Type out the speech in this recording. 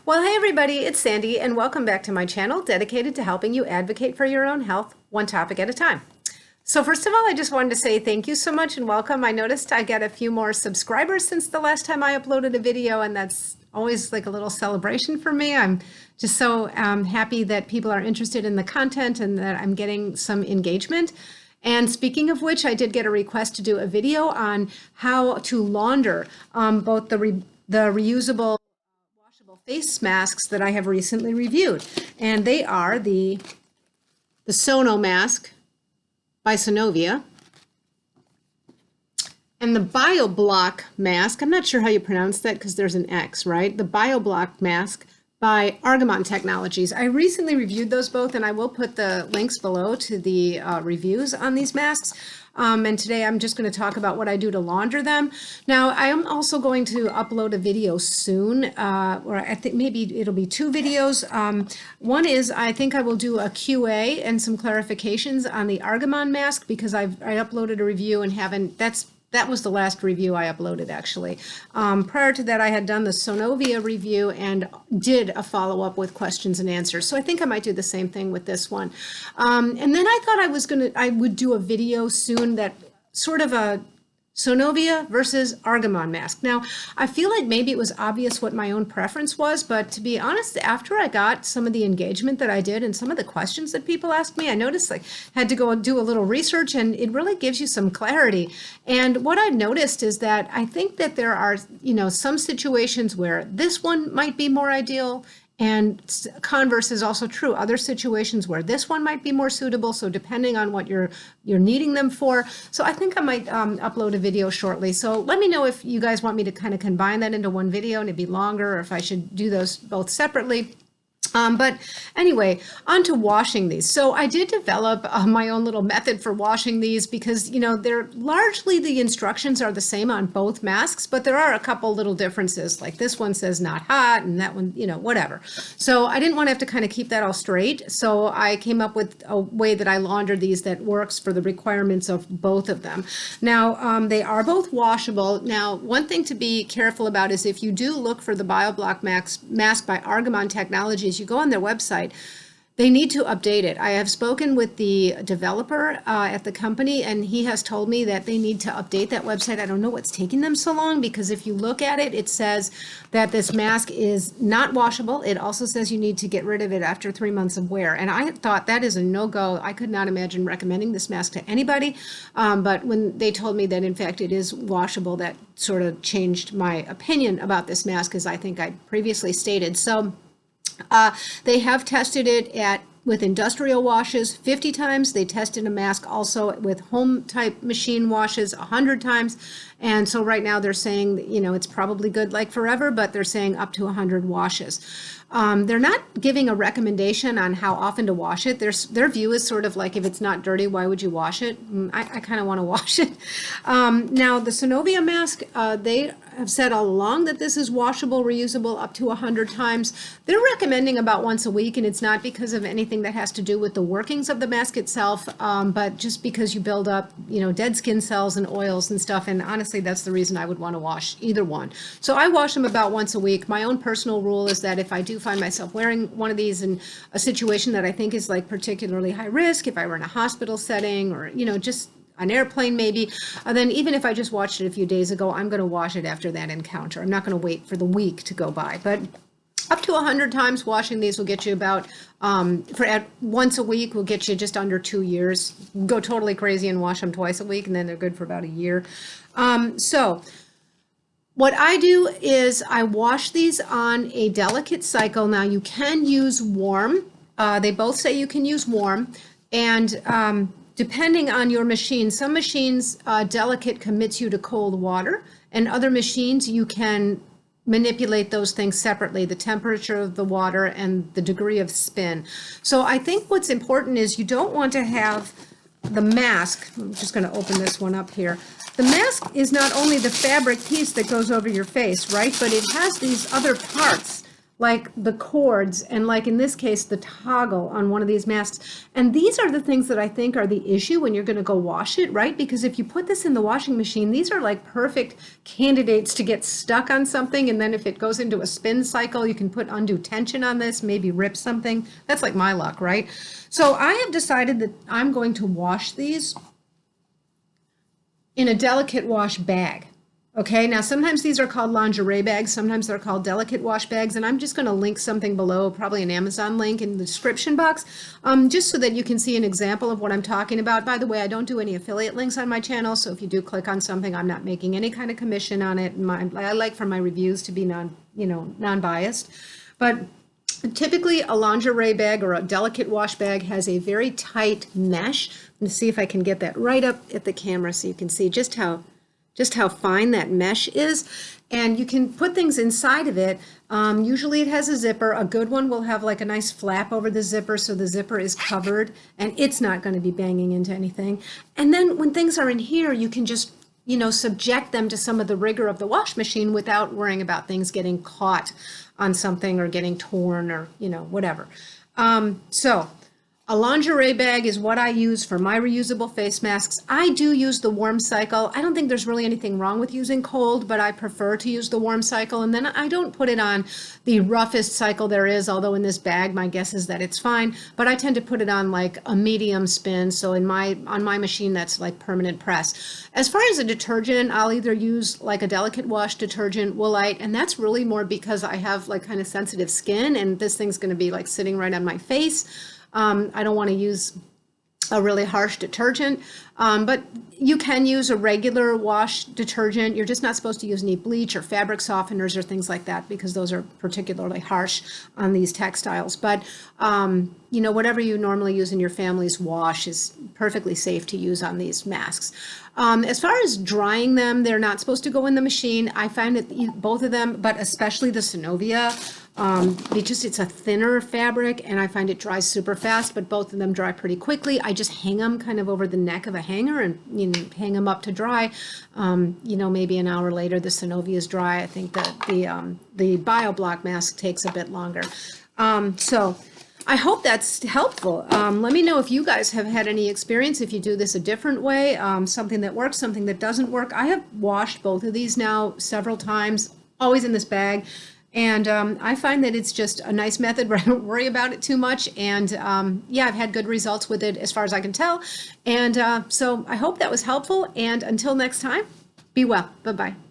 Well, hey everybody, it's Sandy and welcome back to my channel dedicated to helping you advocate for your own health, one topic at a time. So first of all, I just wanted to say thank you so much and welcome. I noticed I got a few more subscribers since the last time I uploaded a video, and that's always like a little celebration for me. I'm just so happy that people are interested in the content and that I'm getting some engagement. And speaking of which, I did get a request to do a video on how to launder both the reusable washable face masks that I have recently reviewed. And they are the SonoMask by Sonovia and the BioBlocx mask. I'm not sure how you pronounce that because there's an X, right? The BioBlocx mask by Argaman Technologies. I recently reviewed those both, and I will put the links below to the reviews on these masks. And today I'm just going to talk about what I do to launder them. Now, I am also going to upload a video soon, or I think maybe it'll be two videos. One is I think I will do a QA and some clarifications on the Argaman mask because I uploaded a review and that was the last review I uploaded, actually. Prior to that, I had done the Sonovia review and did a follow-up with questions and answers. So I think I might do the same thing with this one. And then I thought I would do a video soon that sort of a Sonovia versus Argaman mask. Now, I feel like maybe it was obvious what my own preference was, but to be honest, after I got some of the engagement that I did and some of the questions that people asked me, I noticed I had to go and do a little research, and it really gives you some clarity. And what I noticed is that I think that there are, some situations where this one might be more ideal, and converse is also true. Other situations where this one might be more suitable. So depending on what you're needing them for. So I think I might upload a video shortly. So let me know if you guys want me to kind of combine that into one video and it'd be longer, or if I should do those both separately. But anyway, on to washing these. So I did develop my own little method for washing these because, they're largely the instructions are the same on both masks, but there are a couple little differences. Like this one says not hot and that one, whatever. So I didn't want to have to kind of keep that all straight. So I came up with a way that I launder these that works for the requirements of both of them. Now, they are both washable. Now, one thing to be careful about is if you do look for the BioBlocx mask by Argaman Technologies, you go on their website, they need to update it. I have spoken with the developer at the company, and he has told me that they need to update that website. I don't know what's taking them so long, because if you look at it, it says that this mask is not washable. It also says you need to get rid of it after 3 months of wear. And I thought that is a no-go. I could not imagine recommending this mask to anybody. But when they told me that, in fact, it is washable, that sort of changed my opinion about this mask, as I think I previously stated. So they have tested it with industrial washes 50 times. They tested a mask also with home type machine washes 100 times. And so right now they're saying that, it's probably good like forever, but they're saying up to 100 washes. They're not giving a recommendation on how often to wash it. Their view is sort of like, if it's not dirty, why would you wash it? I kind of want to wash it. Now, the Sonovia mask, they have said all along that this is washable, reusable up to 100 times. They're recommending about once a week, and it's not because of anything that has to do with the workings of the mask itself, but just because you build up, dead skin cells and oils and stuff. And honestly, that's the reason I would want to wash either one. So I wash them about once a week. My own personal rule is that if I do find myself wearing one of these in a situation that I think is like particularly high risk, if I were in a hospital setting or, just an airplane maybe, then even if I just watched it a few days ago, I'm going to wash it after that encounter. I'm not going to wait for the week to go by. But up to 100 times washing these will get you about, once a week will get you just under 2 years. Go totally crazy and wash them twice a week, and then they're good for about a year. So what I do is I wash these on a delicate cycle. Now, you can use warm. They both say you can use warm. And depending on your machine, some machines, delicate commits you to cold water, and other machines, you can manipulate those things separately, the temperature of the water and the degree of spin. So I think what's important is you don't want to have the mask. I'm just going to open this one up here. The mask is not only the fabric piece that goes over your face, right? But it has these other parts like the cords and like in this case the toggle on one of these masks. And these are the things that I think are the issue when you're going to go wash it, right? Because if you put this in the washing machine, these are like perfect candidates to get stuck on something, and then if it goes into a spin cycle, you can put undue tension on this, maybe rip something. That's like my luck, right? So I have decided that I'm going to wash these in a delicate wash bag. Okay, now sometimes these are called lingerie bags, sometimes they're called delicate wash bags, and I'm just going to link something below, probably an Amazon link in the description box, just so that you can see an example of what I'm talking about. By the way, I don't do any affiliate links on my channel, so if you do click on something, I'm not making any kind of commission on it. I like for my reviews to be non-biased, but typically a lingerie bag or a delicate wash bag has a very tight mesh. I'm going to see if I can get that right up at the camera so you can see just how fine that mesh is. And you can put things inside of it. Usually it has a zipper. A good one will have like a nice flap over the zipper so the zipper is covered and it's not going to be banging into anything. And then when things are in here, you can just subject them to some of the rigor of the wash machine without worrying about things getting caught on something or getting torn or whatever. So a lingerie bag is what I use for my reusable face masks. I do use the warm cycle. I don't think there's really anything wrong with using cold, but I prefer to use the warm cycle. And then I don't put it on the roughest cycle there is, although in this bag, my guess is that it's fine. But I tend to put it on like a medium spin. So on my machine, that's like permanent press. As far as a detergent, I'll either use like a delicate wash detergent, Woolite, and that's really more because I have like kind of sensitive skin and this thing's going to be like sitting right on my face. I don't want to use a really harsh detergent, but you can use a regular wash detergent. You're just not supposed to use any bleach or fabric softeners or things like that because those are particularly harsh on these textiles. But, whatever you normally use in your family's wash is perfectly safe to use on these masks. As far as drying them, they're not supposed to go in the machine. I find that both of them, but especially the Sonovia, it's a thinner fabric and I find it dries super fast, but both of them dry pretty quickly. I just hang them kind of over the neck of a hanger and hang them up to dry. Maybe an hour later the Sonovia is dry. I think that the BioBlocx mask takes a bit longer. So I hope that's helpful. Let me know if you guys have had any experience, if you do this a different way, something that works, something that doesn't work. I have washed both of these now several times, always in this bag. And I find that it's just a nice method where I don't worry about it too much. And I've had good results with it as far as I can tell. And so I hope that was helpful. And until next time, be well. Bye-bye.